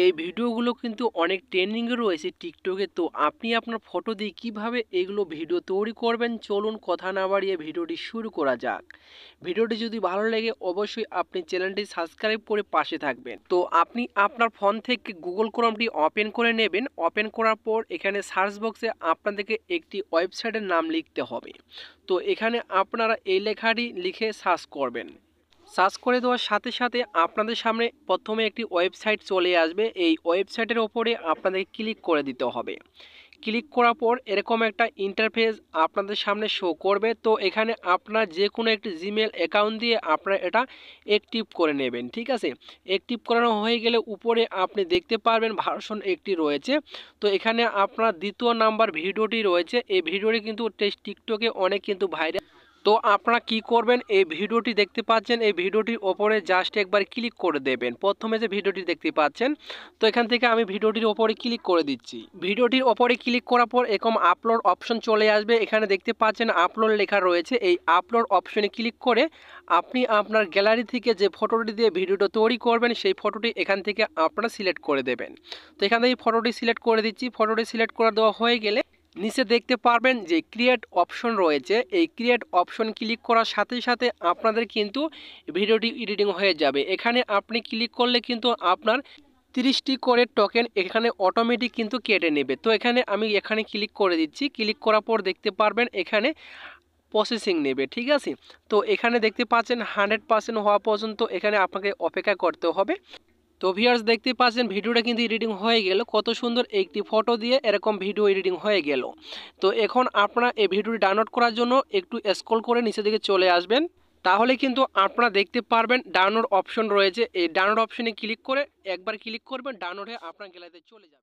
এই ভিডিওগুলো কিন্তু অনেক ট্রেন্ডিংয়ে রয়েছে টিকটকে। তো আপনি আপনার ফটো দিয়ে কিভাবে এগুলো ভিডিও তৈরি করবেন, চলুন কথা না বাড়িয়ে ভিডিওটি শুরু করা যাক। ভিডিওটি যদি ভালো লাগে অবশ্যই আপনি চ্যানেলটি সাবস্ক্রাইব করে পাশে থাকবেন। তো আপনি আপনার ফোন থেকে গুগল ক্রোমটি ওপেন করে নেবেন। ওপেন করার পর এখানে সার্চ বক্সে আপনাদেরকে একটি ওয়েবসাইটের নাম লিখতে হবে। তো এখানে আপনারা এই লেখাটি লিখে সার্চ করবেন। সার্চ করে দেওয়ার সাথে সাথে আপনাদের সামনে প্রথমে একটি ওয়েবসাইট চলে আসবে। এই ওয়েবসাইটের ওপরে আপনাদের ক্লিক করে দিতে হবে। ক্লিক করার পর এরকম একটা ইন্টারফেস আপনাদের সামনে শো করবে। তো এখানে আপনার যে কোনো একটি জিমেল অ্যাকাউন্ট দিয়ে আপনারা এটা অ্যাক্টিভ করে নেবেন, ঠিক আছে। অ্যাক্টিভ করানো হয়ে গেলে উপরে আপনি দেখতে পারবেন ভার্সন একটি রয়েছে। তো এখানে আপনার দ্বিতীয় নাম্বার ভিডিওটি রয়েছে। এই ভিডিওটি কিন্তু টিকটকে অনেক কিন্তু ভাইরাল। তো আপনারা কি করবেন, এই ভিডিওটি দেখতে পাচ্ছেন, এই ভিডিওটির ওপরে জাস্ট একবার ক্লিক করে দেবেন। প্রথমে যে ভিডিওটি দেখতে পাচ্ছেন, তো এখান থেকে আমি ভিডিওটির ওপরে ক্লিক করে দিচ্ছি। ভিডিওটির ওপরে ক্লিক করার পর এরকম আপলোড অপশন চলে আসবে। এখানে দেখতে পাচ্ছেন আপলোড লেখা রয়েছে। এই আপলোড অপশনে ক্লিক করে আপনি আপনার গ্যালারি থেকে যে ফটোটি দিয়ে ভিডিওটা তৈরি করবেন সেই ফটোটি এখান থেকে আপনারা সিলেক্ট করে দেবেন। তো এখান থেকে ফটোটি সিলেক্ট করে দিচ্ছি। ফটোটি সিলেক্ট করে দেওয়া হয়ে গেলে নিচে দেখতে পারবেন যে ক্রিয়েট অপশন রয়েছে। এই ক্রিয়েট অপশন ক্লিক করার সাথে সাথে আপনাদের কিন্তু ভিডিওটি এডিটিং হয়ে যাবে। এখানে আপনি ক্লিক করলে কিন্তু আপনার 30টি করে টোকেন এখানে অটোমেটিক কিন্তু কেটে নেবে। তো এখানে আমি এখানে ক্লিক করে দিচ্ছি। ক্লিক করার পর দেখতে পারবেন এখানে প্রসেসিং নেবে, ঠিক আছে। তো এখানে দেখতে পাচ্ছেন 100% হওয়া পর্যন্ত এখানে আপনাকে অপেক্ষা করতে হবে। তো ভিউয়ার্স দেখতে পাচ্ছেন ভিডিওটা কিন্তু এডিটিং হয়ে গেল। কত সুন্দর একটি ফটো দিয়ে এরকম ভিডিও এডিটিং হয়ে গেল। তো এখন আপনারা এই ভিডিওটি ডাউনলোড করার জন্য একটু স্ক্রল করে নিচের দিকে চলে আসবেন। তাহলে কিন্তু আপনারা দেখতে পারবেন ডাউনলোড অপশন রয়েছে। এই ডাউনলোড অপশনে ক্লিক করে একবার ক্লিক করবেন, ডাউনলোড হয়ে আপনার গ্যালারিতে চলে যাবে।